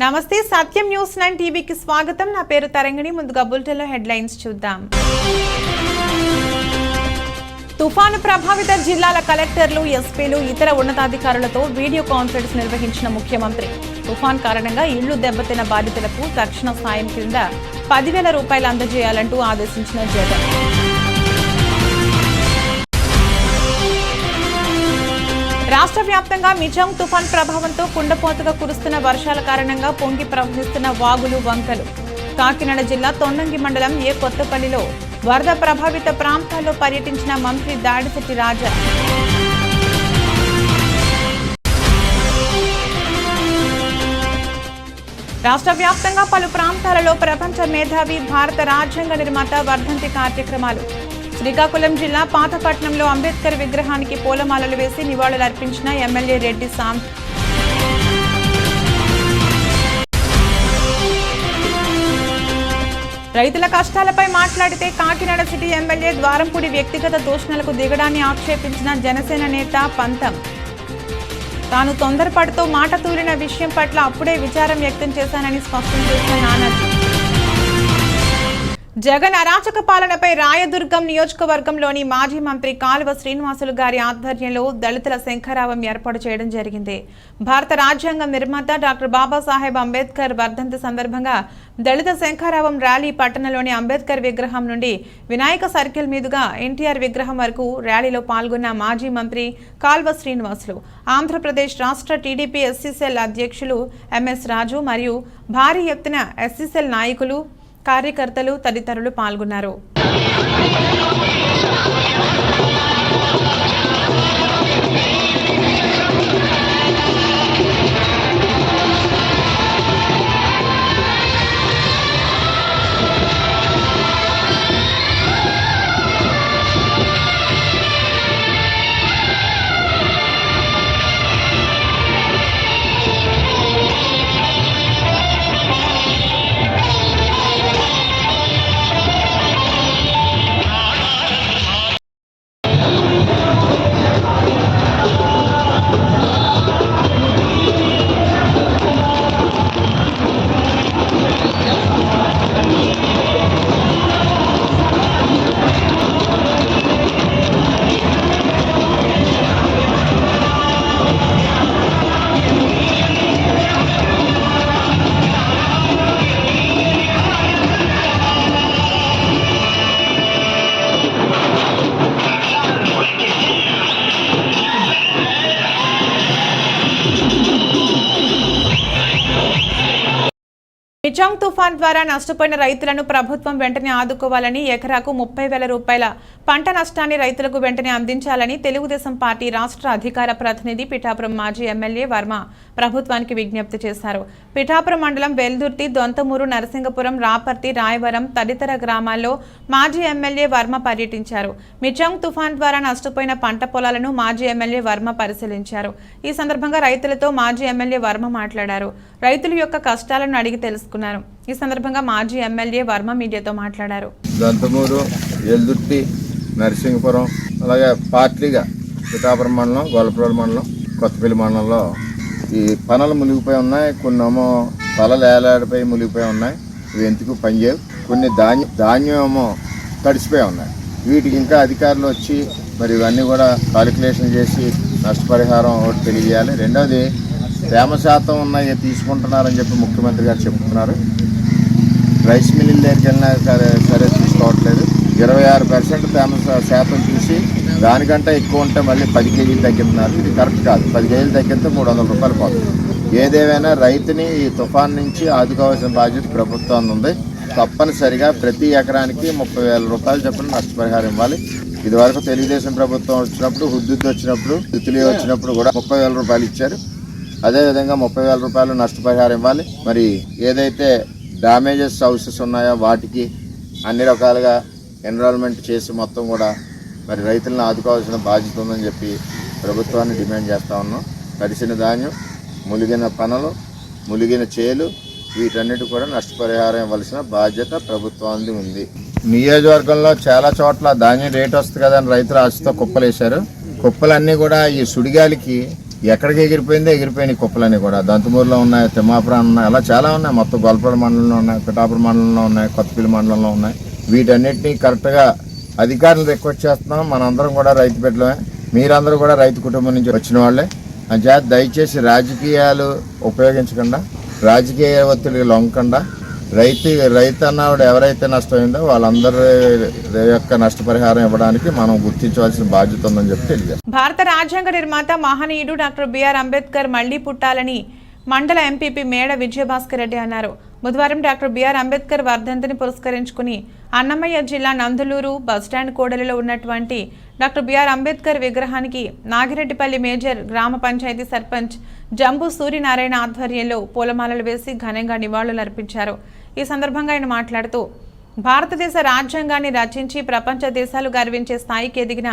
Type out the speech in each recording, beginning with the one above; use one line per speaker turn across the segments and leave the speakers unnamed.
నమస్తే సత్యం న్యూస్ 9 టీవీకి స్వాగతం. నా పేరు తరంగిణి. ముందుగా బులెటిన్లో హెడ్లైన్స్ చూద్దాం. తుఫాను ప్రభావిత జిల్లాల కలెక్టర్లు, ఎస్పీలు, ఇతర ఉన్నతాధికారులతో వీడియో కాన్ఫరెన్స్ నిర్వహించిన ముఖ్యమంత్రి తుఫాన్ కారణంగా ఇళ్లు దెబ్బతిన్న బాధితులకు తక్షణ సాయం కింద 10,000 రూపాయలు అందజేయాలంటూ ఆదేశించిన జగన్. రాష్ట్ర వ్యాప్తంగా మిజాంగ్ తుఫాన్ ప్రభావంతో కుండపోతగా కురుస్తున్న వర్షాల కారణంగా పొంగి ప్రవహిస్తున్న వాగులు, వంకలు. కాకినాడ జిల్లా తొండంగి మండలం కొత్తపల్లిలో వరద ప్రభావిత ప్రాంతాల్లో పర్యటించిన మంత్రి దాడిశెట్టి రాజా. రాష్ట్ర వ్యాప్తంగా పలు ప్రాంతాలలో ప్రపంచ మేధావి, భారత రాజ్యాంగ నిర్మాత వర్ధంతి కార్యక్రమాలు. శ్రీకాకుళం జిల్లా పాతపట్నంలో అంబేద్కర్ విగ్రహానికి పూలమాలలు వేసి నివాళులర్పించిన ఎమ్మెల్యే రెడ్డి సాం. రైతుల కష్టాలపై మాట్లాడితే కాకినాడ సిటీ ఎమ్మెల్యే ద్వారంపూడి వ్యక్తిగత దూషణలకు దిగడాన్ని ఆక్షేపించిన జనసేన నేత పంతం. తాను తొందరపాటుతో మాట తూలిన విషయం పట్ల అప్పుడే విచారం వ్యక్తం చేశానని స్పష్టం చేసిన నానాజీ. జగన్ అరాచక పాలనపై రాయదుర్గం నియోజకవర్గంలోని మాజీ మంత్రి కాలువ శ్రీనివాసులు గారి ఆధ్వర్యంలో దళితుల శంఖారావం ఏర్పాటు చేయడం జరిగింది. భారత రాజ్యాంగం నిర్మాత డాక్టర్ బాబాసాహెబ్ అంబేద్కర్ వర్ధంతి సందర్భంగా దళిత శంఖారావం ర్యాలీ పట్టణంలోని అంబేద్కర్ విగ్రహం నుండి వినాయక సర్కిల్ మీదుగా ఎన్టీఆర్ విగ్రహం వరకు ర్యాలీలో పాల్గొన్న మాజీ మంత్రి కాల్వ శ్రీనివాసులు, ఆంధ్రప్రదేశ్ రాష్ట్ర టీడీపీ ఎస్సీసెల్ అధ్యక్షులు ఎంఎస్ రాజు మరియు భారీ ఎత్తున ఎస్సీసెల్ నాయకులు, కార్యకర్తలు తదితరులు పాల్గొన్నారు. మిజాంగ్ తుఫాన్ ద్వారా నష్టపోయిన రైతులను ప్రభుత్వం వెంటనే ఆదుకోవాలని, ఎకరాకు 30,000 రూపాయల పంట నష్టాన్ని రైతులకు వెంటనే అందించాలని తెలుగుదేశం పార్టీ రాష్ట్ర అధికార ప్రతినిధి పిఠాపురం మాజీ ఎమ్మెల్యే వర్మ ప్రభుత్వానికి విజ్ఞప్తి చేశారు. పిఠాపురం మండలం వెల్దుర్తి, దొంతమూరు, నరసింగపురం, రాపర్తి, రాయవరం తదితర గ్రామాల్లో మాజీ ఎమ్మెల్యే వర్మ పర్యటించారు. మిజాంగ్ తుఫాన్ ద్వారా నష్టపోయిన పంట పొలాలను మాజీ ఎమ్మెల్యే వర్మ పరిశీలించారు. ఈ సందర్భంగా రైతులతో మాజీ ఎమ్మెల్యే వర్మ మాట్లాడారు. రైతుల యొక్క కష్టాలను అడిగి తెలుసుకున్నారు. ఈ సందర్భంగా మాజీ ఎమ్మెల్యే వర్మ మీడియాతో మాట్లాడారు.
దొంతమూరు, వెల్దుర్తి, నరసింగపురం, అలాగే పార్టీగా పిఠాపురం మండలం, గొల్లపూడి మండలం, కొత్తపల్లి మండలంలో ఈ పనులు మునిగిపోయి ఉన్నాయి. కొన్నేమో తలలు ఏలాడిపోయి మునిగిపోయి ఉన్నాయి. ఇవి ఎందుకు పనిచేయవు. కొన్ని ధాన్యం ఏమో తడిసిపోయి ఉన్నాయి. వీటికి ఇంకా అధికారులు వచ్చి మరి ఇవన్నీ కూడా కాలిక్యులేషన్ చేసి నష్టపరిహారం ఒకటి తెలియజేయాలి. రెండవది, తేమ శాతం ఉన్నాయి తీసుకుంటున్నారని చెప్పి ముఖ్యమంత్రి గారు చెప్తున్నారు. రైస్ మిల్లుల దగ్గరికి వెళ్ళినా సరే తీసుకోవట్లేదు. 26% తేమ శాతం చూసి దానికంటే ఎక్కువ ఉంటే మళ్ళీ 10 కేజీలు తగ్గిస్తున్నారు. ఇది కరెక్ట్ కాదు. 10 కేజీలు తగ్గితే 300 రూపాయలు పోతుంది. ఏదేమైనా రైతుని ఈ తుఫాన్ నుంచి ఆదుకోవాల్సిన బాధ్యత ప్రభుత్వం ఉంది. తప్పనిసరిగా ప్రతి ఎకరానికి 30,000 రూపాయలు చొప్పున నష్టపరిహారం ఇవ్వాలి. ఇదివరకు తెలుగుదేశం ప్రభుత్వం వచ్చినప్పుడు, హుద్దుద్దు వచ్చినప్పుడు, తిత్లీ వచ్చినప్పుడు కూడా 30,000 రూపాయలు ఇచ్చారు. అదేవిధంగా 30,000 రూపాయలు నష్టపరిహారం ఇవ్వాలి. మరి ఏదైతే డ్యామేజెస్ హౌసెస్ ఉన్నాయో వాటికి అన్ని రకాలుగా ఎన్రోల్మెంట్ చేసి మొత్తం కూడా మరి రైతులను ఆదుకోవాల్సిన బాధ్యత ఉందని చెప్పి ప్రభుత్వాన్ని డిమాండ్ చేస్తూ ఉన్నాం. తడిసిన ధాన్యం, ములిగిన పనులు, ములిగిన చేలు, వీటన్నిటి కూడా నష్టపరిహారం ఇవ్వాల్సిన బాధ్యత ప్రభుత్వానికి ఉంది. నియోజకవర్గంలో చాలా చోట్ల ధాన్యం రేట్ వస్తుంది కదా అని రైతులు ఆశతో కుప్పలు వేశారు. కుప్పలన్నీ కూడా ఈ సుడిగాలికి ఎక్కడికి ఎగిరిపోయినాయి కుప్పలన్నీ కూడా. దంతుమూరులో ఉన్నాయి, తిమ్మాపురం ఉన్నాయి, అలా చాలా ఉన్నాయి. మొత్తం గొల్లపూడి మండలంలో ఉన్నాయి, పిఠాపురం మండలంలో ఉన్నాయి, కొత్తపల్లి మండలంలో ఉన్నాయి. వీటన్నిటినీ కరెక్ట్గా అధికారులు రిక్వెస్ట్ చేస్తున్నాం. మనందరం కూడా రైతు బిడ్డలమే, మీరందరూ కూడా రైతు కుటుంబం నుంచి వచ్చిన వాళ్ళే. అంచేత దయచేసి రాజకీయాలు ఉపయోగించకుండా, రాజకీయ ఒత్తిడికి లొంగకుండా రైతు అన్నవాడు ఎవరైతే నష్టమైందో వాళ్ళందరి యొక్క నష్టపరిహారం ఇవ్వడానికి మనం గుర్తించవలసిన బాధ్యత ఉందని చెప్పి తెలియజేస్తాం.
భారత రాజ్యాంగ నిర్మాత మహనీయుడు డాక్టర్ బిఆర్ అంబేద్కర్ మళ్లీ పుట్టాలని మండల ఎంపీపీ మేడ విజయభాస్కర్ రెడ్డి అన్నారు. బుధవారం డాక్టర్ బిఆర్ అంబేద్కర్ వర్ధంతిని పురస్కరించుకుని అన్నమయ్య జిల్లా నందులూరు బస్టాండ్ కూడలిలో ఉన్నటువంటి డాక్టర్ బిఆర్ అంబేద్కర్ విగ్రహానికి నాగిరెడ్డిపల్లి మేజర్ గ్రామ పంచాయతీ సర్పంచ్ జంబు సూర్యనారాయణ ఆధ్వర్యంలో పూలమాలలు వేసి ఘనంగా నివాళులర్పించారు. ఈ సందర్భంగా ఆయన మాట్లాడుతూ భారతదేశ రాజ్యాంగాన్ని రచించి ప్రపంచ దేశాలు గర్వించే స్థాయికి ఎదిగిన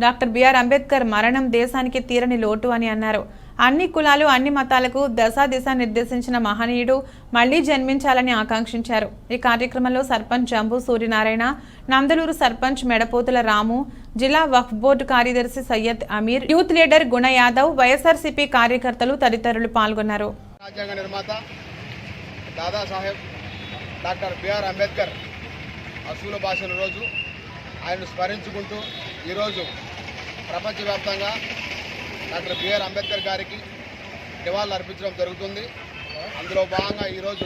డాక్టర్ బిఆర్ అంబేద్కర్ మరణం దేశానికి తీరని లోటు అని అన్నారు. అన్ని కులాలు అన్ని మతాలకు దశ నిర్దేశించిన మహనీయుడు మళ్లీ జన్మించాలని ఆకాంక్షించారు. ఈ కార్యక్రమంలో సర్పంచ్ జంబు సూర్యనారాయణ, నందలూరు సర్పంచ్ మెడపోతుల రాము, జిల్లా వక్ఫ్ బోర్డు కార్యదర్శి సయ్యద్ అమీర్, యూత్ లీడర్ గుణ యాదవ్, వైఎస్ఆర్సీపీ కార్యకర్తలు తదితరులు పాల్గొన్నారు.
రాజ్యాంగ నిర్మాత దాదాసాహెబ్ డాక్టర్ బిఆర్ అంబేద్కర్ అసూల భాషల రోజు ఆయనను స్మరించుకుంటూ ఈరోజు ప్రపంచవ్యాప్తంగా డాక్టర్ బిఆర్ అంబేద్కర్ గారికి నివాళులు అర్పించడం జరుగుతుంది. అందులో భాగంగా ఈరోజు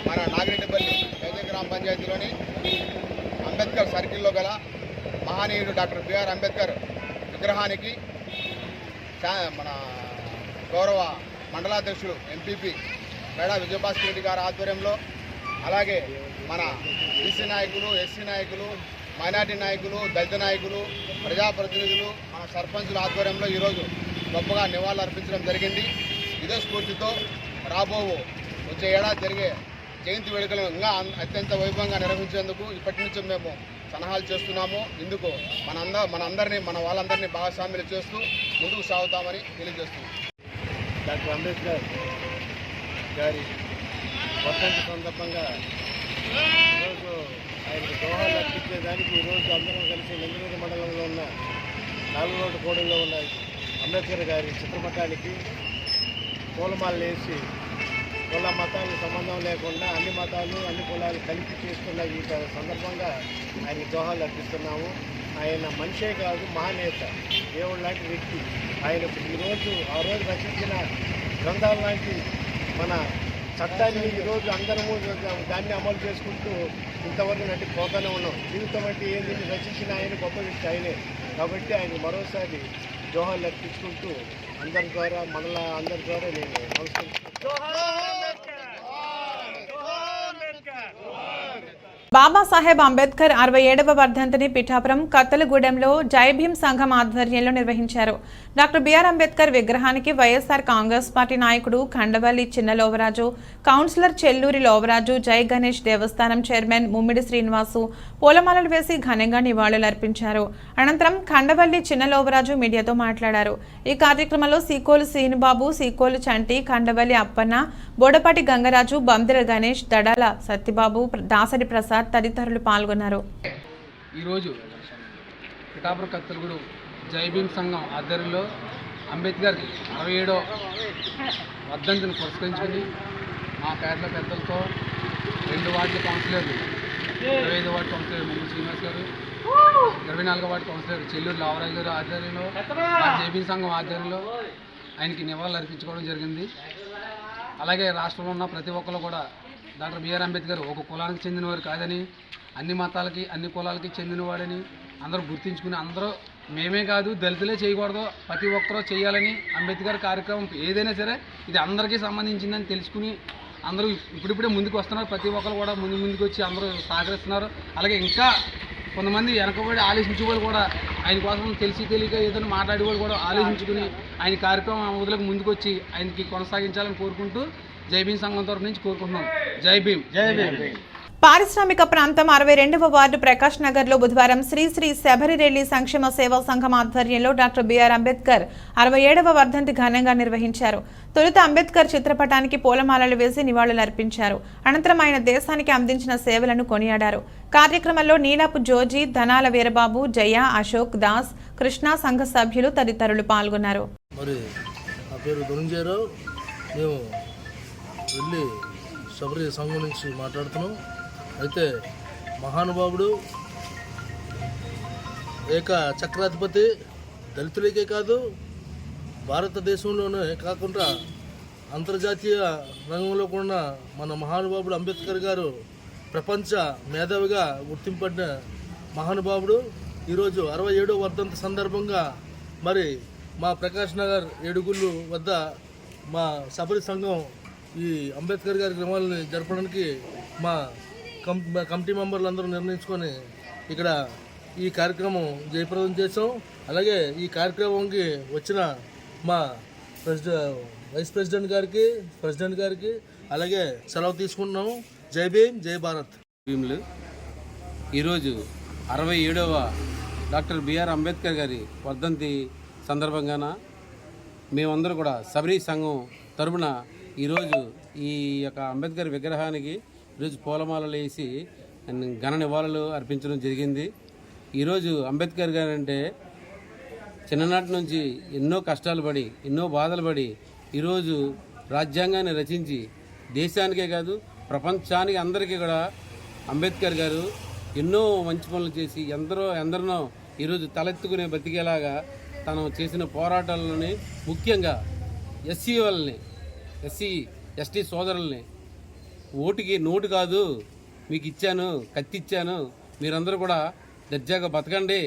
మన నాగిరెడ్డిపల్లి మేజర్ గ్రామ పంచాయతీలోని అంబేద్కర్ సర్కిల్లో గల మహనీయుడు డాక్టర్ బిఆర్ అంబేద్కర్ విగ్రహానికి మన గౌరవ మండలాధ్యక్షుడు ఎంపీపీ మేడ విజయభాస్కర్ రెడ్డి గారి ఆధ్వర్యంలో, అలాగే మన బీసీ నాయకులు, ఎస్సీ నాయకులు, మైనార్టీ నాయకులు, దళిత నాయకులు, ప్రజాప్రతినిధులు, మన సర్పంచుల ఆధ్వర్యంలో ఈరోజు గొప్పగా నివాళులు అర్పించడం జరిగింది. ఇదే స్ఫూర్తితో వచ్చే ఏడాది జరిగే జయంతి వేడుకలు ఇంకా అత్యంత వైభవంగా నిర్వహించేందుకు ఇప్పటి నుంచి మేము సలహాలు చేస్తున్నాము. ఇందుకు మన వాళ్ళందరినీ భాగస్వామ్యులు చేస్తూ ముందుకు సాగుతామని తెలియజేస్తున్నాం.
డాక్టర్ అంబేద్కర్ గారి వర్ధంతి సందర్భంగా ఈరోజు ఆయనకు దోహాలు అర్పించేదానికి ఈరోజు అందరం కలిసి నందలూరు మండలంలో ఉన్న 4 రోడ్డు కూడలిలో ఉన్న అంబేద్కర్ గారి చిత్రపటానికి పూలమాలలు వేసి కుల మతాలకు సంబంధం లేకుండా అన్ని మతాలు అన్ని కులాలు కలిపి చేస్తున్న ఈ సందర్భంగా ఆయనకి దోహాలు అర్పిస్తున్నాము. ఆయన మనిషే కాదు, మహానేత, దేవుడు లాంటి వ్యక్తి. ఆయన ఆ రోజు రచించిన గ్రంథాల లాంటి మన చట్టాన్ని ఈరోజు అందరము దాన్ని అమలు చేసుకుంటూ ఇంతవరకు పోతానే ఉన్నాం. జీవితం అంటే ఏంది రచించిన ఆయన గొప్ప వ్యక్తి ఆయనే. కాబట్టి ఆయన మరోసారి జోహార్లు అర్పించుకుంటూ అందరి ద్వారా అందరి ద్వారా నేను నమస్కరిస్తున్నాను.
బాబాసాహెబ్ అంబేద్కర్ 67వ వర్ధంతిని పిఠాపురం కత్తలగూడెంలో జై భీమ్ సంఘం ఆధ్వర్యంలో నిర్వహించారు. డాక్టర్ బిఆర్ అంబేద్కర్ విగ్రహానికి వైఎస్ఆర్ కాంగ్రెస్ పార్టీ నాయకుడు ఖండవల్లి చిన్నలోవరాజు, కౌన్సిలర్ చెల్లూరి లోవరాజు, జై గణేష్ దేవస్థానం చైర్మన్ ముమ్మిడి శ్రీనివాసు పూలమాలలు వేసి ఘనంగా నివాళులర్పించారు. అనంతరం ఖండవల్లి చిన్నలోవరాజు మీడియాతో మాట్లాడారు. ఈ కార్యక్రమంలో సీకోలు శ్రీనుబాబు, సీకోలు చంటి, ఖండవల్లి అప్పన్న, బోడపాటి గంగరాజు, బందిర గణేష్, దడాల సత్యబాబు, దాసరి ప్రసాద్ తదితరులు పాల్గొన్నారు.
ఈరోజు పిఠాపురం కత్తలగూడు జై భీమ్ సంఘం ఆధ్వర్యంలో అంబేద్కర్ 67వ వర్ధంతిని పురస్కరించుకుని మా పేదల పెద్దలతో 2 వార్డుల కౌన్సిలర్లు, 25వ వార్డు కౌన్సిలర్ ముమ్మిడి శ్రీనివాస్ గారు, 24వ వార్డు కౌన్సిలర్ చెల్లూరు లావరాజు గారు ఆధ్వర్యంలో జై భీమ్ సంఘం ఆధ్వర్యంలో ఆయనకి నివాళులు అర్పించుకోవడం జరిగింది. అలాగే రాష్ట్రంలో ఉన్న ప్రతి ఒక్కరు కూడా డాక్టర్ బిఆర్ అంబేద్కర్ ఒక కులానికి చెందినవారు కాదని, అన్ని మతాలకి అన్ని కులాలకి చెందినవాడని అందరూ గుర్తించుకుని అందరూ మేమే కాదు దళితులే చేయకూడదు, ప్రతి ఒక్కరూ చేయాలని అంబేద్కర్ కార్యక్రమం ఏదైనా సరే ఇది అందరికీ సంబంధించిందని తెలుసుకుని అందరూ ఇప్పుడిప్పుడే ముందుకు వస్తున్నారు. ప్రతి ఒక్కరు కూడా ముందుకు వచ్చి అందరూ సహకరిస్తున్నారు. అలాగే ఇంకా కొంతమంది వెనకబడి ఆలోచించేవాళ్ళు కూడా ఆయన కోసం తెలియక ఏదైనా మాట్లాడేవాళ్ళు కూడా ఆలోచించుకుని ఆయన కార్యక్రమం వదిలేక ముందుకు వచ్చి ఆయనకి కొనసాగించాలని కోరుకుంటూ జై భీమ్ సంఘం తరఫు నుంచి కోరుకుంటున్నాం. జై భీమ్. జై భీమ్.
పారిశ్రామిక ప్రాంతం 62వ వార్డు ప్రకాష్ నగర్ లో బుధవారం శ్రీ శబరిరెడ్డి సంక్షేమ సేవా సంఘం ఆధ్వర్యంలో డాక్టర్ బిఆర్ అంబేద్కర్ 67వ వర్ధంతి ఘనంగా నిర్వహించారు. తొలుత అంబేద్కర్ చిత్రపటానికి పూలమాలలు వేసి నివాళులర్పించారు. అనంతరం ఆయన దేశానికి అందించిన సేవలను కొనియాడారు. కార్యక్రమంలో నీలాపు జోజీ, ధనాల వీరబాబు, జయ, అశోక్ దాస్, కృష్ణ సంఘ సభ్యులు తదితరులు పాల్గొన్నారు.
పేరు ధనుంజయరావు. మేము వెళ్ళి శబరి సంఘం నుంచి మాట్లాడుతున్నాం. అయితే మహానుభావుడు ఏక చక్రాధిపతి దళితులకే కాదు భారతదేశంలోనే కాకుండా అంతర్జాతీయ రంగంలో కూడా మన మహానుభావుడు అంబేద్కర్ గారు ప్రపంచ మేధావిగా గుర్తింపడిన మహానుభావుడు. ఈరోజు 67వ వర్ధంతి సందర్భంగా మరి మా ప్రకాష్ నగర్ ఏడుగుళ్ళు వద్ద మా శబరి సంఘం ఈ అంబేద్కర్ గారి గ్రామాలని జరపడానికి మా కమిటీ మెంబర్లు అందరూ నిర్ణయించుకొని ఇక్కడ ఈ కార్యక్రమం జయప్రదం చేసాం. అలాగే ఈ కార్యక్రమంకి వచ్చిన మా వైస్ ప్రెసిడెంట్ గారికి అలాగే సెలవు తీసుకుంటున్నాము. జై భీమ్, జై భారత్.
భీములు ఈరోజు 67వ డాక్టర్ బిఆర్ అంబేద్కర్ గారి వర్ధంతి సందర్భంగాన మేమందరూ కూడా శబరి సంఘం తరపున ఈరోజు ఈ యొక్క అంబేద్కర్ విగ్రహానికి ఈరోజు పూలమాలలు వేసి ఘన నివాళులు అర్పించడం జరిగింది. ఈరోజు అంబేద్కర్ గారు అంటే చిన్ననాటి నుంచి ఎన్నో కష్టాలు పడి ఎన్నో బాధలు పడి ఈరోజు రాజ్యాంగాన్ని రచించి దేశానికే కాదు ప్రపంచానికి అందరికీ కూడా అంబేద్కర్ గారు ఎన్నో మంచి పనులు చేసి ఎందరినో ఈరోజు తలెత్తుకునే బతికేలాగా తను చేసిన పోరాటాలని ముఖ్యంగా ఎస్సీ ఎస్టీ సోదరుల్ని ఓటుకి నోటు కాదు మీకు ఇచ్చాను, కత్తి ఇచ్చాను, మీరందరూ కూడా దర్జాగా బతకండి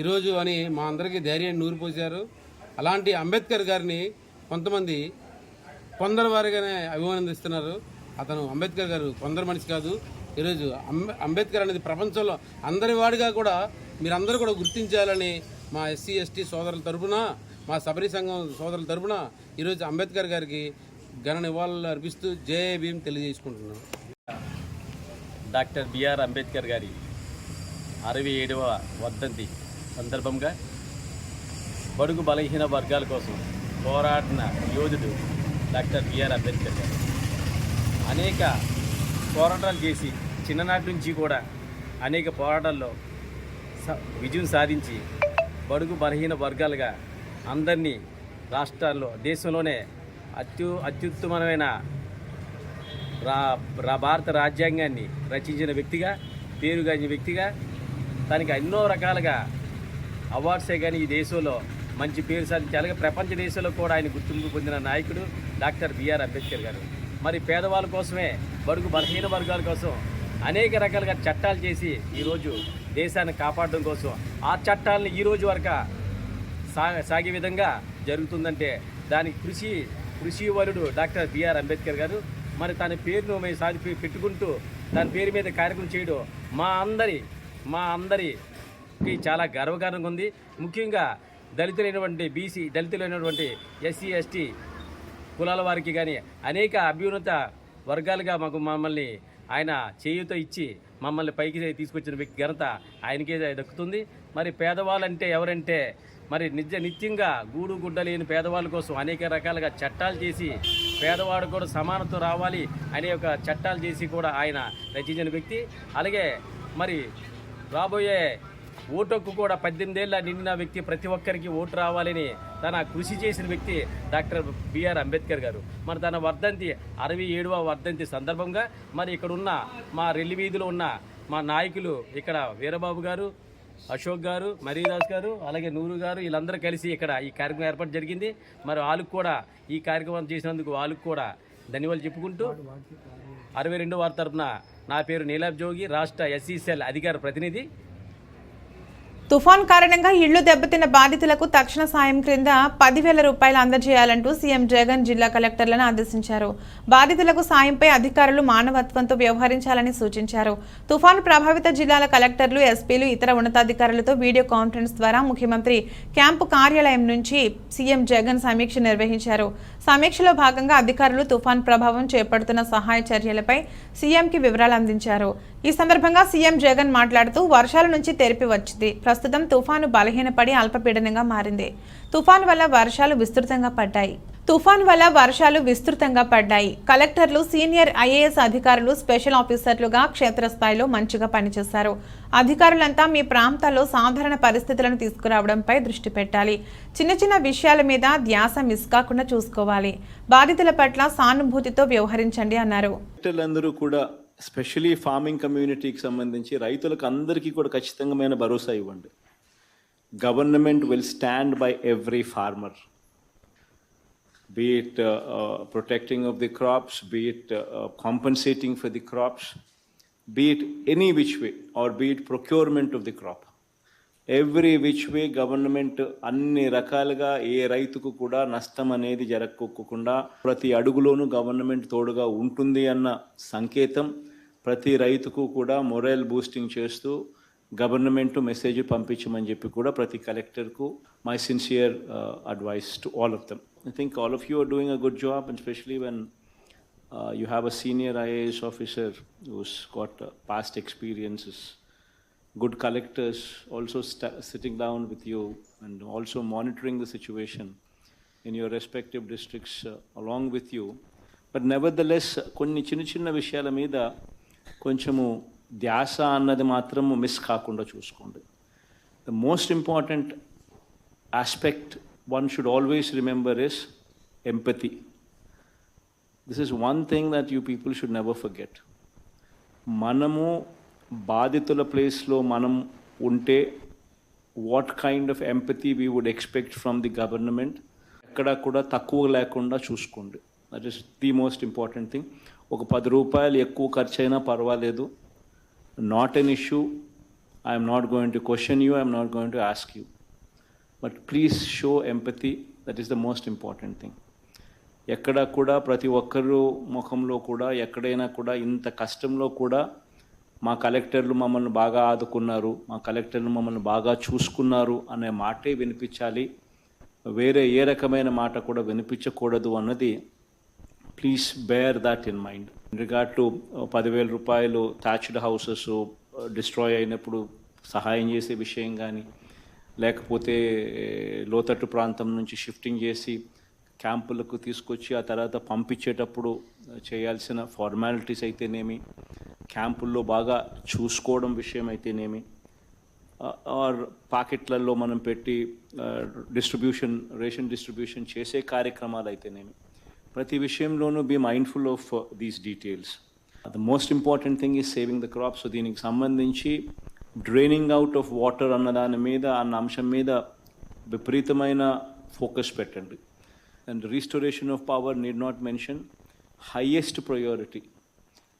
ఈరోజు అని మా అందరికీ ధైర్యాన్ని నూరిపోశారు. అలాంటి అంబేద్కర్ గారిని కొంతమంది కొందరు వారిగానే అభిమానిస్తున్నారు. అతను అంబేద్కర్ గారు కొందరు మనిషి కాదు. ఈరోజు అంబేద్కర్ అనేది ప్రపంచంలో అందరి వాడిగా కూడా మీరందరూ కూడా గుర్తించాలని మా ఎస్సీ ఎస్టీ సోదరుల తరపున, మా శబరి సంఘం సోదరుల తరపున ఈరోజు అంబేద్కర్ గారికి ఘన నివాళులు అర్పిస్తూ జై భీమ్ తెలియజేసుకుంటున్నాను.
డాక్టర్ బిఆర్ అంబేద్కర్ గారి 67వ వర్ధంతి సందర్భంగా బడుగు బలహీన వర్గాల కోసం పోరాడిన యోధుడు డాక్టర్ బిఆర్ అంబేద్కర్ గారు అనేక పోరాటాలు చేసి చిన్ననాటి నుంచి కూడా అనేక పోరాటాల్లో విజయం సాధించి బడుగు బలహీన వర్గాలుగా అందరినీ రాష్ట్రాల్లో దేశంలోనే అత్యుత్తమమైన భారత రాజ్యాంగాన్ని రచించిన వ్యక్తిగా, పేరుగాంచిన వ్యక్తిగా, తనకి ఎన్నో రకాలుగా అవార్డ్సే కానీ ఈ దేశంలో మంచి పేరు సాధించి అలాగే ప్రపంచ దేశంలో కూడా ఆయన గుర్తింపు పొందిన నాయకుడు డాక్టర్ బిఆర్ అంబేద్కర్ గారు. మరి పేదవాళ్ళ కోసమే, బడుగు బలహీన వర్గాల కోసం అనేక రకాలుగా చట్టాలు చేసి ఈరోజు దేశాన్ని కాపాడడం కోసం ఆ చట్టాలను ఈరోజు వరకు సాగే విధంగా జరుగుతుందంటే దానికి కృషి వలుడు డాక్టర్ బిఆర్ అంబేద్కర్ గారు. మరి తన పేరును మేము పెట్టుకుంటూ దాని పేరు మీద కార్యక్రమం చేయడం మా అందరికి చాలా గర్వకారణంగా ఉంది. ముఖ్యంగా దళితులైనటువంటి దళితులైనటువంటి ఎస్సీ ఎస్టీ కులాల వారికి కానీ అనేక అభ్యున్నత వర్గాలుగా మమ్మల్ని ఆయన చేయూత ఇచ్చి మమ్మల్ని పైకి తీసుకొచ్చిన వ్యక్తి ఘనత ఆయనకే దక్కుతుంది. మరి పేదవాళ్ళంటే ఎవరంటే మరి నిత్యంగా గూడు గుడ్డ లేని పేదవాళ్ళ కోసం అనేక రకాలుగా చట్టాలు చేసి పేదవాడు కూడా సమానత్వం రావాలి అనే ఒక చట్టాలు చేసి కూడా ఆయన రచించిన వ్యక్తి. అలాగే మరి రాబోయే ఓటు హక్కు కూడా 18 ఏళ్ళ నిండిన వ్యక్తి ప్రతి ఒక్కరికి ఓటు రావాలని తన కృషి చేసిన వ్యక్తి డాక్టర్ బిఆర్ అంబేద్కర్ గారు. మరి తన వర్ధంతి 67వ వర్ధంతి సందర్భంగా మరి ఇక్కడ ఉన్న మా రెల్లి వీధిలో ఉన్న మా నాయకులు ఇక్కడ వీరబాబు గారు, అశోక్ గారు, మరీదాస్ గారు, అలాగే నూరు గారు వీళ్ళందరూ కలిసి ఇక్కడ ఈ కార్యక్రమం ఏర్పాటు జరిగింది. మరి వాళ్ళకు కూడా ఈ కార్యక్రమం చేసినందుకు వాళ్ళకు కూడా ధన్యవాదాలు చెప్పుకుంటూ 62వ వార్డు తరపున నా పేరు నీలాబ్ జోగి, రాష్ట్ర ఎస్సీసీఎల్ అధికార ప్రతినిధి.
తుఫాన్ కారణంగా ఇళ్లు దెబ్బతిన్న బాధితులకు తక్షణ సాయం క్రింద 10,000 రూపాయలు అందజేయాలంటూ సీఎం జగన్ జిల్లా కలెక్టర్లను ఆదేశించారు. బాధితులకు సాయంపై అధికారులు మానవత్వంతో వ్యవహరించాలని సూచించారు. తుఫాను ప్రభావిత జిల్లాల కలెక్టర్లు, ఎస్పీలు, ఇతర ఉన్నతాధికారులతో వీడియో కాన్ఫరెన్స్ ద్వారా ముఖ్యమంత్రి క్యాంపు కార్యాలయం నుంచి సీఎం జగన్ సమీక్ష నిర్వహించారు. సమీక్షలో భాగంగా అధికారులు తుఫాన్ ప్రభావం చేపడుతున్న సహాయ చర్యలపై సీఎంకి వివరాలు అందించారు. ఈ సందర్భంగా సీఎం జగన్ మాట్లాడుతూ వర్షాల నుంచి తెరిపి వచ్చింది. ప్రస్తుతం తుఫాను బలహీనపడి అల్పపీడనంగా మారింది. తుఫాను వల్ల వర్షాలు విస్తృతంగా పడ్డాయి. తుఫాన్ వల్ల వర్షాలు విస్తృతంగా పడ్డాయి. కలెక్టర్లు, సీనియర్ ఐఏఎస్ అధికారులు, స్పెషల్ ఆఫీసర్లుగా క్షేత్రస్థాయిలో మంచిగా పనిచేశారు. అధికారులంతా మీ ప్రాంతాల్లో సాధారణ పరిస్థితులను తీసుకురావడంపై దృష్టి పెట్టాలి. చిన్న చిన్న విషయాల మీద ధ్యాస మిస్ కాకుండా చూసుకోవాలి. బాధితుల పట్ల సానుభూతితో వ్యవహరించండి అన్నారు.
అందరూ కూడా స్పెషలీ ఫార్మింగ్ కమ్యూనిటీకి సంబంధించి రైతులకు అందరికీ కూడా ఖచ్చితంగా భరోసా ఇవ్వండి. Government will stand by every farmer. Be it protecting of the crops, be it compensating for the crops, be it any which way, or be it procurement of the crop. Every which way government అన్ని రకాలుగా ఏ రైతుకు కూడా నష్టం అనేది జరగకోకుండా ప్రతి అడుగులోనూ government తోడుగా ఉంటుంది అన్న సంకేతం ప్రతి రైతుకు కూడా మొరల్ బూస్టింగ్ చేస్తూ గవర్నమెంట్ మెసేజ్ పంపించమని చెప్పి కూడా ప్రతి కలెక్టర్కు my sincere advice to all of them. I think all of you are doing a good job, and especially when you have a senior IAS officer who's got past experiences, good collectors also sitting down with you and also monitoring the situation in your respective districts along with you. But nevertheless, కొన్ని చిన్న విషయాల మీద కొంచెము ధ్యాస అన్నది మాత్రము miss కాకుండా చూసుకోండి. The most important aspect one should always remember is empathy. This is one thing that you people should never forget. Manamu బాధితుల ప్లేస్లో మనం ఉంటే what kind of empathy we would expect from the government ఎక్కడ కూడా తక్కువ లేకుండా చూసుకోండి. That is the most important thing. ఒక 10 రూపాయలు ఎక్కువ ఖర్చు అయినా పర్వాలేదు. Not an issue. I am not going to question you. I am not going to ask you. But please show empathy. That is the most important thing. ఎక్కడ కూడా ప్రతి ఒక్కరు ముఖంలో కూడా ఎక్కడైనా కూడా ఇంత కష్టంలో కూడా మా కలెక్టర్లు మమ్మల్ని బాగా ఆదుకున్నారు, మా కలెక్టర్లు మమ్మల్ని బాగా చూసుకున్నారు అనే మాటే వినిపించాలి. వేరే ఏ రకమైన మాట కూడా వినిపించకూడదు అన్నది please bear that in mind. In regard to 10,000 రూపాయలు థ్యాచ్డ్ హౌసెస్ డిస్ట్రాయ్ అయినప్పుడు సహాయం చేసే విషయం కానీ, లేకపోతే లోతట్టు ప్రాంతం నుంచి షిఫ్టింగ్ చేసి క్యాంపులకు తీసుకొచ్చి ఆ తర్వాత పంపించేటప్పుడు చేయాల్సిన ఫార్మాలిటీస్ అయితేనేమి, క్యాంపుల్లో బాగా చూసుకోవడం విషయం అయితేనేమి, ఆర్ పాకెట్లలో మనం పెట్టి రేషన్ డిస్ట్రిబ్యూషన్ చేసే కార్యక్రమాలు అయితేనేమి, ప్రతి విషయంలోనూ be mindful of these details. The most important thing is saving the crops. దీనికి సంబంధించి డ్రైనింగ్ అవుట్ ఆఫ్ వాటర్ అన్న దాని మీద, అన్న అంశం మీద విపరీతమైన ఫోకస్ పెట్టండి. And restoration of power need not mention. Highest priority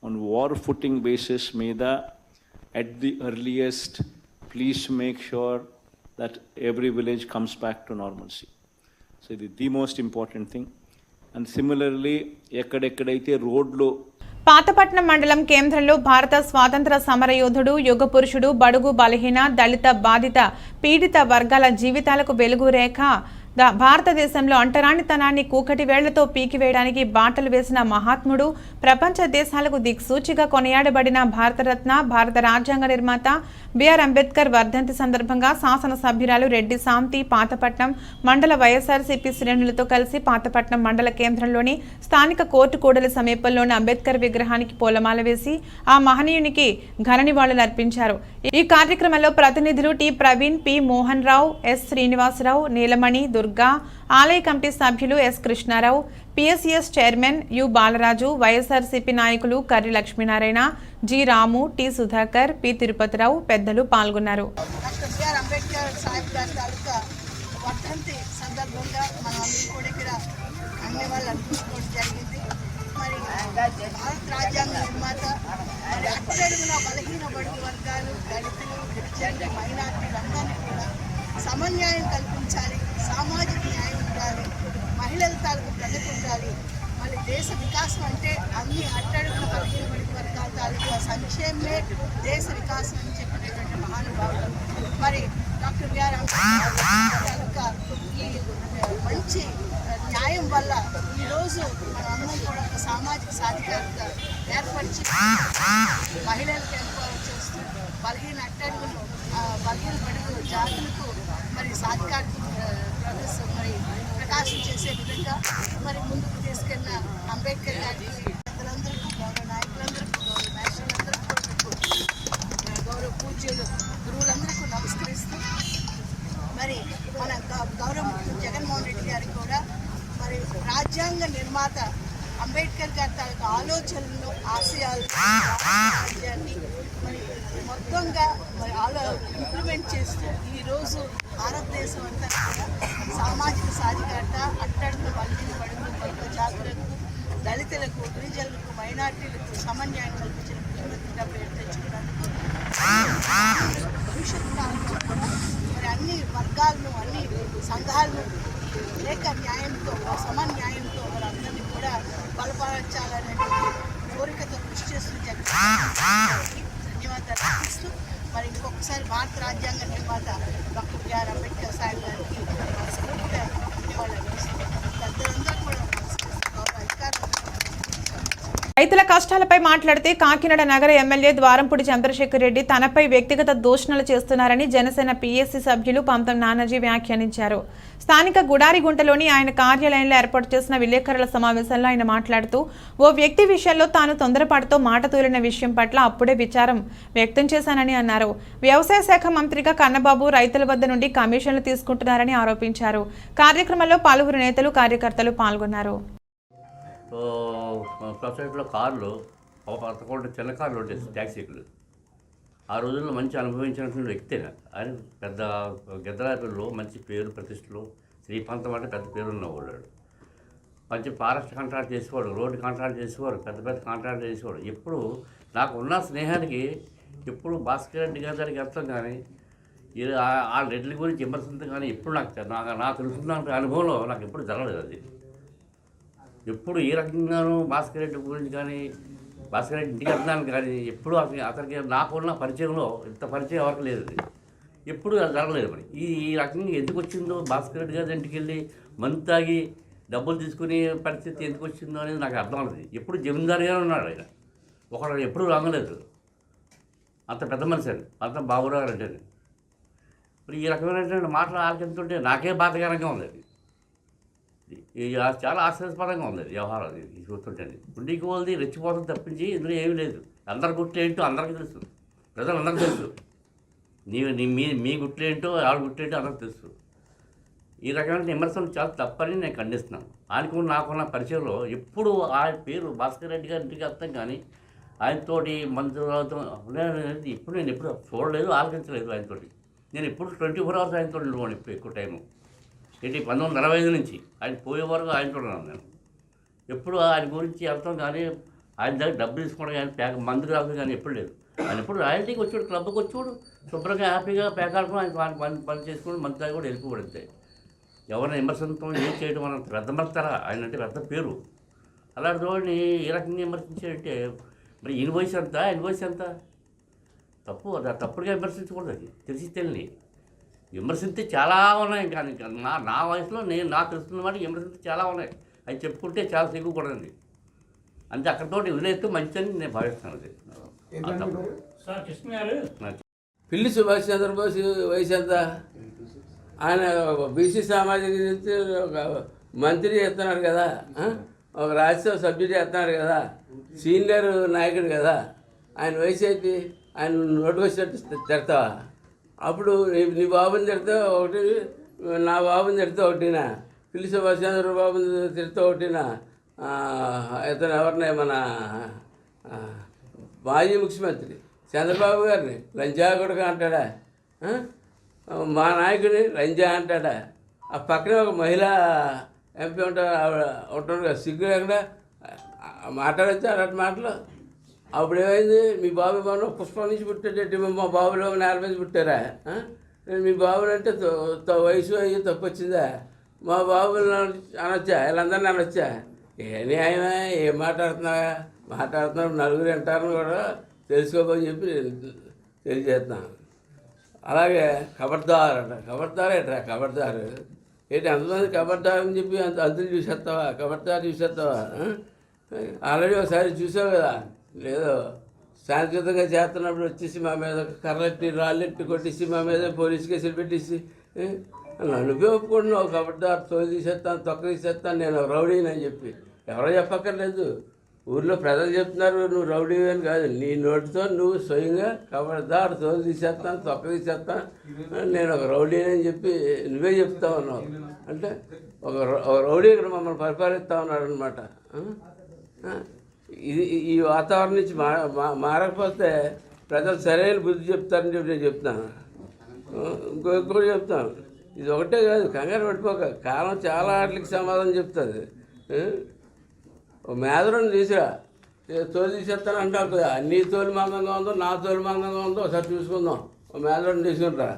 on war footing basis మీద at the earliest, please make sure that every village comes back to normalcy. So the most important thing. And similarly, ఎక్కడెక్కడైతే రోడ్లు
పాతపట్నం మండలం కేంద్రంలో భారత స్వాతంత్ర సమరయోధుడు, యుగ పురుషుడు, బడుగు బలహీన, దళిత, బాధిత, పీడిత వర్గాల జీవితాలకు వెలుగు రేఖ భారతదేశంలో అంటరానితనాన్ని కూకటి వేళ్లతో పీకివేయడానికి బాటలు వేసిన మహాత్ముడు, ప్రపంచ దేశాలకు దిక్సూచిగా కొనియాడబడిన భారతరత్న, భారత రాజ్యాంగ నిర్మాత బిఆర్ అంబేద్కర్ వర్ధంతి సందర్భంగా శాసనసభ్యురాలు రెడ్డి శాంతి పాతపట్నం మండల వైఎస్ఆర్సీపీ శ్రేణులతో కలిసి పాతపట్నం మండల కేంద్రంలోని స్థానిక కోర్టు కూడలి సమీపంలోని అంబేద్కర్ విగ్రహానికి పూలమాల వేసి ఆ మహనీయునికి ఘన నివాళులు అర్పించారు. ఈ కార్యక్రమంలో ప్రతినిధులు T Praveen, P Mohan Rao, S Srinivasarao, Neelamani, Durga, ఆలయ కమిటీ సభ్యులు S Krishnarao, PSCS chairman U Balaraju, YSRCP నాయకులు Karri Lakshminarayana, G Ramu, T Sudhakar, P Tirupatirao పెద్దలు పాల్గొన్నారు.
రాజ్యాంగ నిర్మాత, మరి అట్టడుగున బలహీన బడుగు వర్గాలు, దళితులు, గిరిజనులు, మైనార్టీలందరినీ కూడా సమన్యాయం కల్పించాలి, సామాజిక న్యాయం ఉండాలి, మహిళల తాలూకు ప్రగతి ఉండాలి. మరి దేశ వికాసం అంటే అన్ని అట్టడుగున బలహీన బడుగు వర్గాల తాలూకు సంక్షేమమే దేశ వికాసం అని చెప్పినటువంటి మహానుభావులు మరి డాక్టర్ బిఆర్ అంబేద్కర్ ఈ మంచి న్యాయం వల్ల ఈరోజు మనం అందరం కూడా ఒక సామాజిక సాధికారత ఏర్పరిచి మహిళలకు ఎంపవర్ చేస్తూ బలహీన బడుగు జాతులకు మరి సాధికారత మరి ప్రకాశం చేసే విధంగా మరి ముందుకు తీసుకెళ్ళిన అంబేద్కర్ గారికి పెద్దలందరికీ, గౌరవ నాయకులందరికీ, గౌరవ నేషనలందరికీ, గౌరవ పూజ్యులు గురువులందరికీ నమస్కరిస్తూ మరి మన గౌరవ జగన్మోహన్ రెడ్డి గారికి కూడా మరి రాజ్యాంగ నిర్మాత అంబేద్కర్ గారి తాలూకు ఆలోచనలను, ఆశయాలు రాజ్యాన్ని మరి మొత్తంగా మరి ఇంప్లిమెంట్ చేస్తూ ఈరోజు భారతదేశం అంతా కూడా సామాజిక సాధికారత, అట్టడుగు బలహీన బడుగు జాతులకు, దళితులకు, గిరిజనులకు, మైనార్టీలకు సమన్యాయం కల్పించిన ముఖ్యమంత్రిగా పేరు తెచ్చుకున్నందుకు భవిష్యత్ కాలంలో కూడా మరి అన్ని వర్గాలను, అన్ని సంఘాలను ఏక న్యాయంతో, సమన్యాయంతో మరి అందరినీ కూడా బలపరచాలనే కోరికతో కృషి చేస్తూ ధన్యవాదాలు అర్పిస్తూ మరి ఇంకొకసారి భారత రాజ్యాంగ నిర్మాత డాక్టర్ బిఆర్ అంబేద్కర్ సాహెబ్ గారికి మనస్ఫూర్తిగా ధన్యవాదాలు అర్పిస్తూ పెద్దలందరూ కూడా నమస్కరిస్తూ గౌరవ అధికారులు.
రైతుల కష్టాలపై మాట్లాడితే కాకినాడ నగర ఎమ్మెల్యే ద్వారంపూడి చంద్రశేఖర్ రెడ్డి తనపై వ్యక్తిగత దూషణలు చేస్తున్నారని జనసేన పీఎస్సీ సభ్యులు పంతం నానాజీ వ్యాఖ్యానించారు. స్థానిక గుడారిగుంటలోని ఆయన కార్యాలయంలో ఏర్పాటు చేసిన విలేకరుల సమావేశంలో ఆయన మాట్లాడుతూ ఓ వ్యక్తి విషయంలో తాను తొందరపాటుతో మాట తూలిన విషయం పట్ల అప్పుడే విచారం వ్యక్తం చేశానని అన్నారు. వ్యవసాయ శాఖ మంత్రిగా కన్నబాబు రైతుల వద్ద నుండి కమిషన్లు తీసుకుంటున్నారని ఆరోపించారు. కార్యక్రమంలో పలువురు నేతలు, కార్యకర్తలు పాల్గొన్నారు.
సొసైటీలో కార్లు పదకొండు చిన్న కార్లు ఉండేది, ట్యాక్సీలు. ఆ రోజుల్లో మంచి అనుభవించినటువంటి వ్యక్తే ఆయన. పెద్ద గెద్దరాపల్లిలో మంచి పేరు, ప్రతిష్టలు, శ్రీపంతం అంటే పెద్ద పేరు ఉన్నవాడు. మంచి ఫారెస్ట్ కాంట్రాక్ట్ చేసేవాడు, రోడ్డు కాంట్రాక్ట్ చేసేవాడు, పెద్ద పెద్ద కాంట్రాక్ట్ చేసేవాడు. ఎప్పుడు నాకు ఉన్న స్నేహానికి ఎప్పుడు భాస్కర్ రెడ్డి గారికి అర్థం కానీ ఆ రెడ్ల గురించి విమర్శించడం కానీ ఎప్పుడు నాకు తెలుసున్న అనుభవంలో నాకు ఎప్పుడు జరగలేదు. అది ఎప్పుడు ఏ రకంగానూ భాస్కర్ రెడ్డి గురించి కానీ, భాస్కర్ రెడ్డి ఇంటికి వెళ్తున్నాను కానీ ఎప్పుడు అతనికి నాకున్న పరిచయంలో ఇంత పరిచయం ఎవరికి లేదు. ఎప్పుడు అది జరగలేదు. మరి ఈ రకంగా ఎందుకు వచ్చిందో, భాస్కర్ రెడ్డి గారి ఇంటికి వెళ్ళి మందు తాగి డబ్బులు తీసుకునే పరిస్థితి ఎందుకు వచ్చిందో అనేది నాకు అర్థం అవుతుంది. ఎప్పుడు జమీందారుగానే ఉన్నాడు ఆయన, ఒకడు ఎప్పుడు రాగలేదు. అంత పెద్ద మనిషి అండి, అంత బాబురావు రెడ్డి అని. మరి ఈ రకమైనటువంటి మాటలు ఆలోచిస్తుంటే నాకే బాధకరంగా ఉంది. అది చాలా ఆశ్చర్యపరంగా ఉంది వ్యవహారం. అది చూస్తుంటే ఉండికి వాళ్ళది రెచ్చిపోతుంది తప్పించి ఇందులో ఏమీ లేదు. అందరి గుట్లు ఏంటో అందరికీ తెలుసు, ప్రజలందరికీ తెలుసు. మీ గుట్లు ఏంటో ఆవిడ గుట్లు ఏంటో అందరికీ తెలుసు. ఈ రకమైన విమర్శలు చాలా తప్పని నేను ఖండిస్తున్నాను. ఆయనకు నాకున్న పరిచయంలో ఎప్పుడు ఆయన పేరు భాస్కర్ రెడ్డి గారి ఇంటికి వస్తాం కానీ ఆయనతోటి మంత్రులతో ఇప్పుడు నేను ఎప్పుడు చూడలేదు, ఆలోచించలేదు ఆయనతోటి. నేను ఎప్పుడు 24 hours ఆయనతో నిలబడి ఎక్కువ టైము. 1945 నుంచి ఆయన పోయే వరకు ఆయనతో ఉన్నాను నేను. ఎప్పుడు ఆయన గురించి అర్థం కానీ, ఆయన దగ్గర డబ్బులు తీసుకోవడం కానీ, మందు రాదు కానీ ఎప్పుడు లేదు. ఆయన ఎప్పుడు రాయల్టీకి వచ్చాడు, క్లబ్కి వచ్చాడు, శుభ్రంగా హ్యాపీగా పేకాడుకుని ఆయన పని చేసుకుని మందు తాగి కూడా వెళ్ళిపోబడితే ఎవరిని విమర్శంతో ఏం చేయడం అన్న పెద్ద మర్తారా. ఆయన అంటే పెద్ద పేరు. అలాంటి వాడిని ఏ రకంగా విమర్శించాడంటే మరి ఈయన వయసు ఎంత, ఆయన వయసు ఎంత? తప్పు. అది తప్పుడుగా విమర్శించకూడదు. అది తెలిసి తెలియని విమర్శించి చాలా ఉన్నాయి. కానీ నా వయసులో నాకు తెలుస్తున్న వాటికి విమర్శించి చాలా ఉన్నాయి. అవి చెప్పుకుంటే చాలా సిగ్గుకూడదండి. అంతే, అక్కడితోటి వదిలేస్తూ మంచిదని నేను భావిస్తాను. అది
పిల్లి సుభాష్ చంద్రబోస్ వయసు ఎంత? ఆయన బీసీ సామాజిక ఒక మంత్రి చేస్తున్నాడు కదా, ఒక రాజ్యసభ సభ్యుడు చేస్తున్నాడు కదా, సీనియర్ నాయకుడు కదా. ఆయన వయసు అయితే ఆయన నోటుకు వచ్చినట్టు తిడతావా? అప్పుడు నీ బాబుని తిడితే ఒకటి, నా బాబుని తిడితే ఒకటినా, పిల్లి సుభాష్ చంద్రబాబుని తిడితే ఒకటినా, ఇతను ఎవరిని మన మాజీ ముఖ్యమంత్రి చంద్రబాబు గారిని లంజా కూడా అంటాడా? మా నాయకుడిని లంజా అంటాడా? ఆ పక్కనే ఒక మహిళా ఎంపీ ఉంటారు, ఆవిడ ఉంటారు కదా, సిగ్గు లేకుండా మాట్లాడచ్చు అలాంటి మాటలు. అప్పుడు ఏమైంది? మీ బాబు మనం పుష్పం నుంచి పుట్టేటట్టు మా బాబులో నేల మీద పుట్టారా? మీ బాబులు అంటే వయసు అయ్యి తప్పు వచ్చిందా? మా బాబులు అనొచ్చా? వీళ్ళందరినీ అనొచ్చా? ఏ న్యాయమే? ఏం మాట్లాడుతున్నారు నలుగురు వింటారని కూడా తెలుసుకోమని చెప్పి తెలియజేస్తున్నాను. అలాగే ఖబర్దార్ అంట. ఖబర్దార్ ఏంట్రా ఖబర్దారు? ఏంటి అంతమంది ఖబర్దార్ అని చెప్పి అంతలు చూసేస్తావా? ఖబర్దార్ చూసేస్తావా? ఆల్రెడీ ఒకసారి చూసావు కదా, లేదో శాంతియుతంగా చేస్తున్నప్పుడు వచ్చేసి మా మీద కర్రెట్టి రాళ్ళెట్టి కొట్టేసి మా మీద పోలీసు కేసులు పెట్టేసి నువ్వే ఒప్పుకుంటున్నావు కబడ్దారు తోలు తీసేస్తాను తొక్క తీసేస్తాను నేను రౌడీని అని చెప్పి ఎవరో చెప్పక్కర్లేదు. ఊర్లో ప్రజలు చెప్తున్నారు నువ్వు రౌడీ అని కాదు, నీ నోటితో నువ్వు స్వయంగా కబడ్దారు తోలు తీసేస్తాను తొక్క తీసేస్తాను నేను ఒక రౌడీని అని చెప్పి నువ్వే చెప్తా ఉన్నావు. అంటే ఒక రౌడీ ఇక్కడ మమ్మల్ని పరిపాలిస్తూ ఉన్నాడు అనమాట. ఈ వాతావరణం నుంచి మారకపోతే ప్రజలు సరైన బుద్ధి చెప్తారని చెప్పి నేను చెప్తాను. ఇంకొకటి చెప్తాను, ఇది ఒకటే కాదు, కంగారు పడిపోక కాలం చాలా వాటికి సమాధానం చెప్తుంది. మేదరం తీసిరా తోలు తీసేస్తాను అంటారు, నీ తోలు మందంగా ఉందో నా తోలు మందంగా ఉందో ఒకసారి చూసుకుందాం. మేదరం తీసుకుంటారా?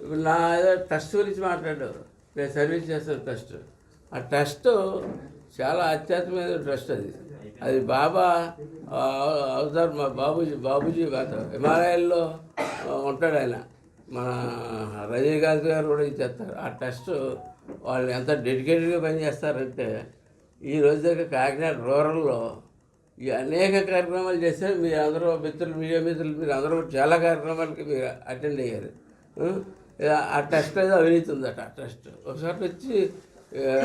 ఇప్పుడు నా ఏదో ట్రస్ట్ గురించి మాట్లాడారు, నేను సర్వీస్ చేస్తాను ట్రస్ట్. ఆ ట్రస్ట్ చాలా అత్యాత్మైన ట్రస్ట్. అది బాబా అవుతారు, మా బాబూజీ హిమాలయాల్లో ఉంటాడు ఆయన. మన రజనీకాంత్ గారు కూడా ఇచ్చేస్తారు. ఆ ట్రస్ట్ వాళ్ళు ఎంత డెడికేటెడ్గా పనిచేస్తారంటే ఈ రోజు దగ్గర కాకినాడ రూరల్లో ఈ అనేక కార్యక్రమాలు చేశారు. మీరు అందరూ మిత్రులు, మీడియా మిత్రులు మీరు అందరూ చాలా కార్యక్రమాలకి మీరు అటెండ్ అయ్యారు. ఆ ట్రస్ట్ ఏదో అవినీతి ఉందట. ఆ ట్రస్ట్ ఒకసారి వచ్చి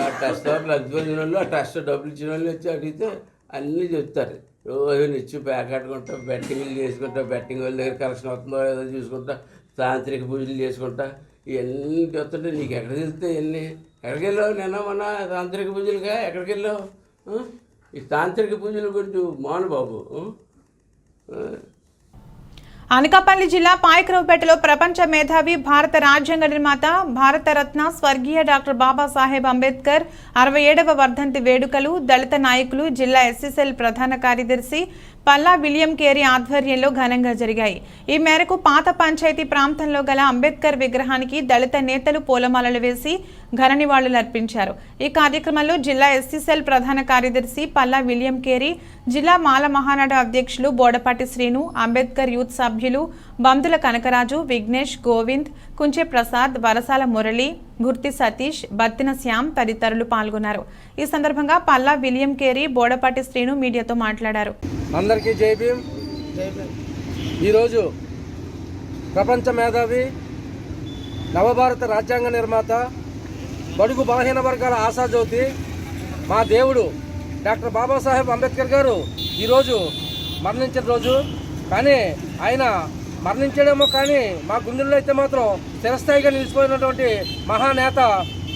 ఆ ట్రస్ట్ లబ్ధి పొందిన వాళ్ళు, ఆ ట్రస్ట్ డబ్బులు ఇచ్చిన వాళ్ళు వచ్చి అడిగితే అన్నీ చెప్తారు. రోజు ఇచ్చి ప్యాకెట్టుకుంటా, బెట్టింగ్లు చేసుకుంటా, బెట్టింగ్ వాళ్ళ దగ్గర కలెక్షన్ అవుతుందో ఏదో చూసుకుంటా, తాంత్రిక పూజలు చేసుకుంటా, ఇవన్నీ చెప్తుంటే నీకు ఎక్కడ తెలుస్తే ఇవన్నీ ఎక్కడికి వెళ్ళావు? నిన్న మొన్న తాంత్రిక పూజలుగా ఎక్కడికి వెళ్ళావు? ఈ తాంత్రిక పూజలు గురించి మాను బాబు.
అనకాపల్లి జిల్లా పాయకరావుపేటలో ప్రపంచ మేధావి, భారత రాజ్యాంగ నిర్మాత, భారతరత్న స్వర్గీయ డాక్టర్ బాబాసాహెబ్ అంబేద్కర్ 67వ వర్ధంతి వేడుకలు దళిత నాయకులు, జిల్లా ఎస్సీసెల్ ప్రధాన కార్యదర్శి పల్లా విలియం కేరీ ఆధ్వర్యంలో ఘనంగా జరిగాయి. ఈ మేరకు పాత పంచాయతీ ప్రాంతంలో గల అంబేద్కర్ విగ్రహానికి దళిత నేతలు పూలమాలలు వేసి ఘన నివాళులర్పించారు. ఈ కార్యక్రమంలో జిల్లా ఎస్సీసెల్ ప్రధాన కార్యదర్శి పల్లా విలియం కేరీ, జిల్లా మాల మహానాడు అధ్యక్షులు బోడపాటి శ్రీను, అంబేద్కర్ యూత్ సభ్యులు బందుల కనకరాజు, విఘ్నేష్, గోవింద్, కుంచె ప్రసాద్, వరసాల మురళి, గుర్తి సతీష్, బత్తిన శ్యామ్ తదితరులు పాల్గొన్నారు. ఈ సందర్భంగా పల్లా విలియం కేరీ, బోడపాటి శ్రీను మీడియాతో మాట్లాడారు.
అందరికీ జై భీమ్. ఈరోజు ప్రపంచ మేధావి, నవభారత రాజ్యాంగ నిర్మాత, బడుగు బలహీన వర్గాల ఆశాజ్యోతి, మా దేవుడు డాక్టర్ బాబాసాహెబ్ అంబేద్కర్ గారు ఈరోజు మరణించిన రోజు. కానీ ఆయన మరణించడేమో కానీ మా గుండెల్లో అయితే మాత్రం స్థిరస్థాయిగా నిలిచిపోయినటువంటి మహానేత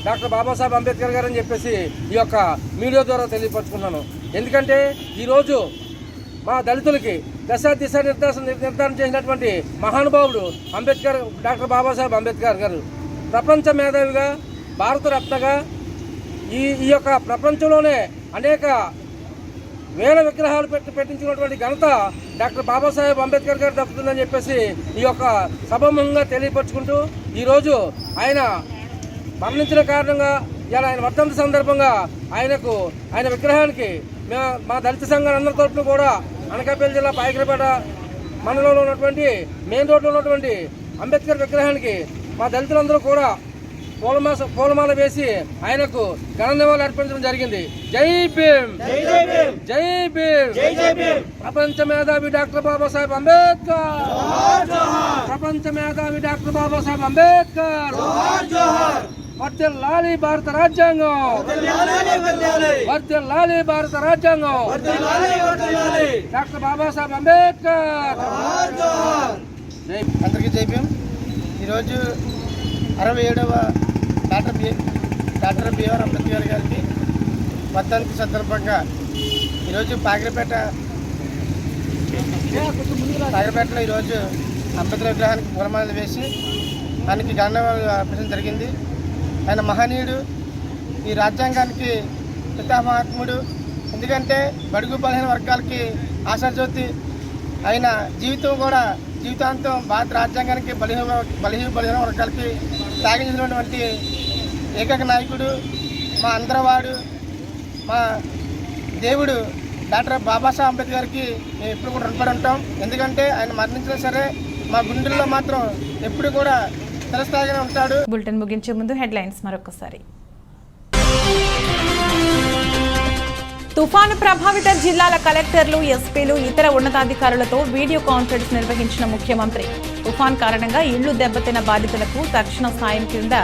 డాక్టర్ బాబాసాహెబ్ అంబేద్కర్ గారు అని చెప్పేసి ఈ యొక్క మీడియా ద్వారా తెలియపరుచుకున్నాను. ఎందుకంటే ఈరోజు మా దళితులకి దిశ నిర్ధారణ చేసినటువంటి మహానుభావుడు అంబేద్కర్, డాక్టర్ బాబాసాహెబ్ అంబేద్కర్ గారు ప్రపంచ మేధావిగా, భారతరత్నగా ఈ యొక్క ప్రపంచంలోనే అనేక వేల విగ్రహాలు పెట్టించినటువంటి ఘనత డాక్టర్ బాబాసాహెబ్ అంబేద్కర్ గారు దక్కుతుందని చెప్పేసి ఈ యొక్క సభముఖంగా తెలియపరుచుకుంటూ ఈరోజు ఆయన మరణించిన కారణంగా ఇలా ఆయన వర్ధంతి సందర్భంగా ఆయన విగ్రహానికి మా దళిత సంఘాలందరి తరఫున కూడా అనకాపల్లి జిల్లా పాయకరావుపేట మండలంలో ఉన్నటువంటి మెయిన్ రోడ్లో ఉన్నటువంటి అంబేద్కర్ విగ్రహానికి మా దళితులందరూ కూడా పూలమాల వేసి ఆయనకు ఘన నివాళులు అర్పించడం జరిగింది. జై భీమ్, జై భీమ్. ప్రపంచ మేధావి డాక్టర్ బాబాసాహెబ్ అంబేద్కర్, ప్రపంచ మేధావి డాక్టర్ బాబాసాహెబ్ అంబేద్కర్. వర్ధిల్లాలి భారత రాజ్యాంగం, వర్ధిల్లాలి భారత రాజ్యాంగం. డాక్టర్ బాబాసాహెబ్ అంబేద్కర్.
అందరికీ జై భీమ్. ఈరోజు 67వ డాక్టర్ బిఆర్ అంబేద్కర్ గారికి వర్ధంతి సందర్భంగా ఈరోజు పాయకరావుపేటలో ఈరోజు అంబేద్కర్ విగ్రహానికి పూలమాలలు వేసి ఆయనకి ఘననివాళులు అర్పించడం జరిగింది. ఆయన మహనీయుడు, ఈ రాజ్యాంగానికి పితామహాత్ముడు. ఎందుకంటే బడుగు బలహీన వర్గాలకి ఆశాజ్యోతి. ఆయన జీవితాంతం భారత రాజ్యాంగానికి బలహీన వర్గాలకి త్యాగం చేసినటువంటి ఏకైక నాయకుడు, మా అందరవాడు, మా దేవుడు డాక్టర్ బాబాసాహెబ్ అంబేద్కర్కి మేము ఎప్పుడు కూడా రుణపడి ఉంటాం. ఎందుకంటే ఆయన మరణించినా సరే మా గుండెల్లో మాత్రం ఎప్పుడు కూడా స్థిరస్థాయిగానే ఉంటాడు.
బులెటిన్ ముగించే ముందు హెడ్లైన్స్ మరొకసారి. తుఫాను ప్రభావిత జిల్లాల కలెక్టర్లు, ఎస్పీలు, ఇతర ఉన్నతాధికారులతో వీడియో కాన్ఫరెన్స్ నిర్వహించిన ముఖ్యమంత్రి తుఫాన్ కారణంగా ఇళ్లు దెబ్బతిన్న బాధితులకు తక్షణ సాయం కింద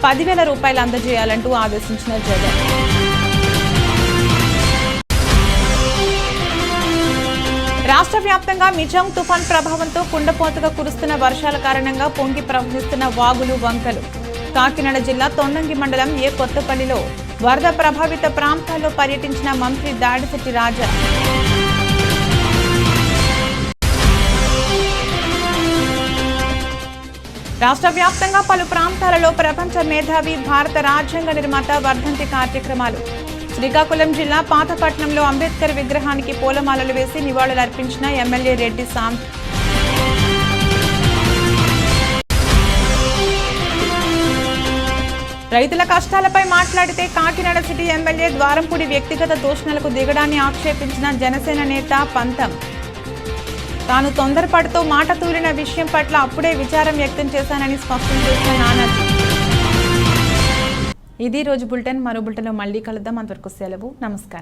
10,000 రూపాయలు అందజేయాలంటూ ఆదేశించిన జగన్. రాష్ట్ర వ్యాప్తంగా మిజాంగ్ తుఫాన్ ప్రభావంతో కుండపోతగా కురుస్తున్న వర్షాల కారణంగా పొంగి ప్రవహిస్తున్న వాగులు, వంకలు. కాకినాడ జిల్లా తొండంగి మండలం కొత్తపల్లిలో వరద ప్రభావిత ప్రాంతాల్లో పర్యటించిన మంత్రి దాడిశెట్టి రాజా. రాష్ట్ర వ్యాప్తంగా పలు ప్రాంతాలలో ప్రపంచ మేధావి, భారత రాజ్యాంగ నిర్మాత వర్ధంతి కార్యక్రమాలు. శ్రీకాకుళం జిల్లా పాతపట్నంలో అంబేద్కర్ విగ్రహానికి పూలమాలలు వేసి నివాళులర్పించిన ఎమ్మెల్యే రెడ్డి శాంత్. రైతుల కష్టాలపై మాట్లాడితే కాకినాడ సిటీ ఎమ్మెల్యే ద్వారంపూడి వ్యక్తిగత దూషణలకు దిగడాన్ని ఆక్షేపించిన జనసేన నేత పంతం. తాను తొందరపాటుతో మాట తూలిన విషయం పట్ల అప్పుడే విచారం వ్యక్తం చేశానని స్పష్టం చేసిన నానాజీ. ఇది రోజు బులెటిన్. మరో బులెటిన్లో మళ్ళీ కలుద్దాం. అంతవరకు సెలవు. నమస్కారం.